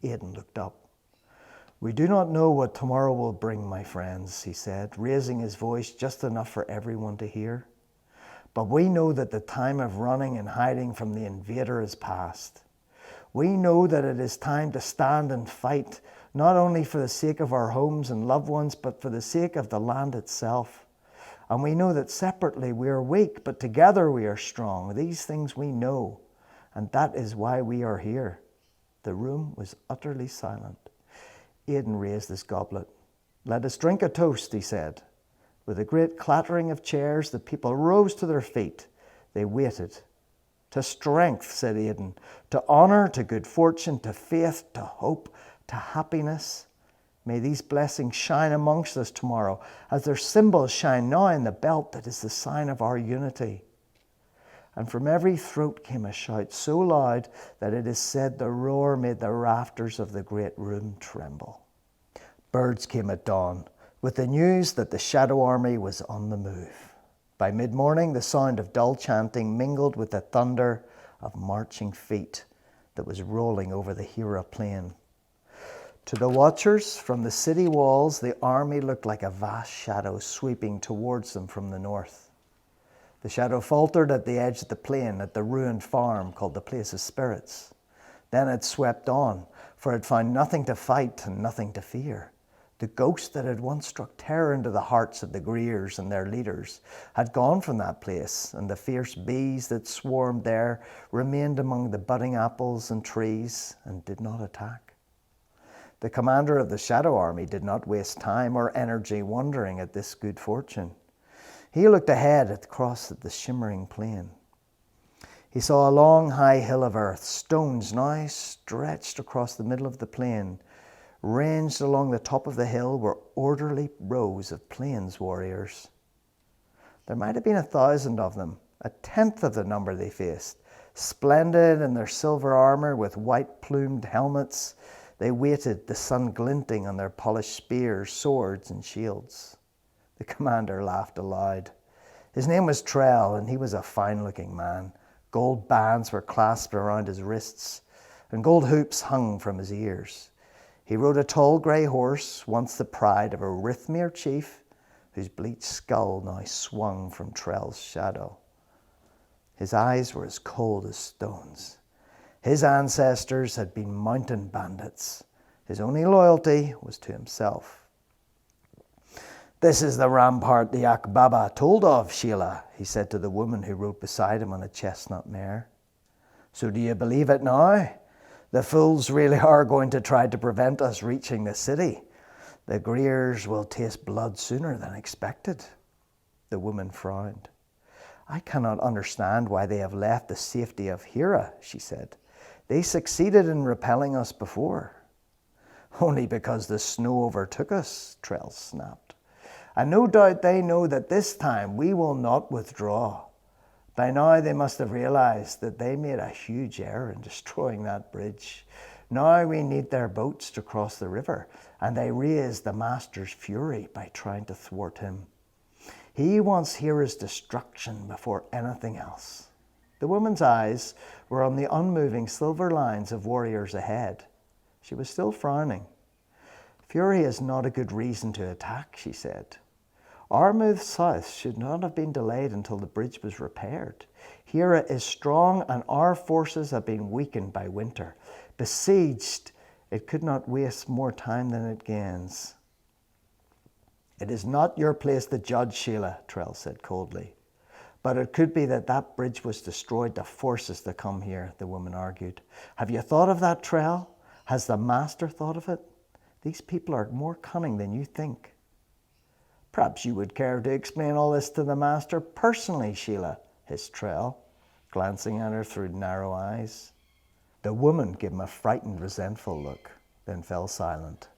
Aidan looked up. "We do not know what tomorrow will bring, my friends," he said, raising his voice just enough for everyone to hear. "But we know that the time of running and hiding from the invader is past. We know that it is time to stand and fight, not only for the sake of our homes and loved ones, but for the sake of the land itself. And we know that separately we are weak, but together we are strong. These things we know, and that is why we are here." The room was utterly silent. Aidan raised his goblet. "Let us drink a toast," he said. With a great clattering of chairs, the people rose to their feet. They waited. "To strength," said Aidan, "to honour, to good fortune, to faith, to hope, to happiness. May these blessings shine amongst us tomorrow, as their symbols shine now in the belt that is the sign of our unity." And from every throat came a shout so loud that it is said the roar made the rafters of the great room tremble. Birds came at dawn, with the news that the Shadow Army was on the move. By mid-morning, the sound of dull chanting mingled with the thunder of marching feet that was rolling over the Hira plain. To the watchers from the city walls, the army looked like a vast shadow sweeping towards them from the north. The shadow faltered at the edge of the plain at the ruined farm called the Place of Spirits. Then it swept on, for it found nothing to fight and nothing to fear. The ghost that had once struck terror into the hearts of the Greers and their leaders had gone from that place, and the fierce bees that swarmed there remained among the budding apples and trees and did not attack. The commander of the Shadow Army did not waste time or energy wondering at this good fortune. He looked ahead across the shimmering plain. He saw a long, high hill of earth. Stones now stretched across the middle of the plain. Ranged along the top of the hill were orderly rows of plains warriors. There might have been 1,000 of them, a tenth of the number they faced. Splendid in their silver armour with white-plumed helmets, they waited, the sun glinting on their polished spears, swords, and shields. The commander laughed aloud. His name was Trell, and he was a fine-looking man. Gold bands were clasped around his wrists, and gold hoops hung from his ears. He rode a tall grey horse, once the pride of a Rithmere chief, whose bleached skull now swung from Trell's shadow. His eyes were as cold as stones. His ancestors had been mountain bandits. His only loyalty was to himself. "This is the rampart the Akbaba told of, Sheila," he said to the woman who rode beside him on a chestnut mare. "So do you believe it now? The fools really are going to try to prevent us reaching the city. The Greers will taste blood sooner than expected." The woman frowned. "I cannot understand why they have left the safety of Hira," she said. "They succeeded in repelling us before." "Only because the snow overtook us," Trell snapped. "And no doubt they know that this time we will not withdraw. By now they must have realized that they made a huge error in destroying that bridge. Now we need their boats to cross the river, and they raise the master's fury by trying to thwart him. He wants Hira's destruction before anything else." The woman's eyes were on the unmoving silver lines of warriors ahead. She was still frowning. "Fury is not a good reason to attack," she said. "Our move south should not have been delayed until the bridge was repaired. Hira is strong and our forces have been weakened by winter. Besieged, it could not waste more time than it gains." "It is not your place to judge, Sheila," Trell said coldly. "But it could be that that bridge was destroyed to force us to come here," the woman argued. "Have you thought of that, Trell? Has the master thought of it? These people are more cunning than you think." "Perhaps you would care to explain all this to the master personally, Sheila," hissed Trell, glancing at her through narrow eyes. The woman gave him a frightened, resentful look, then fell silent.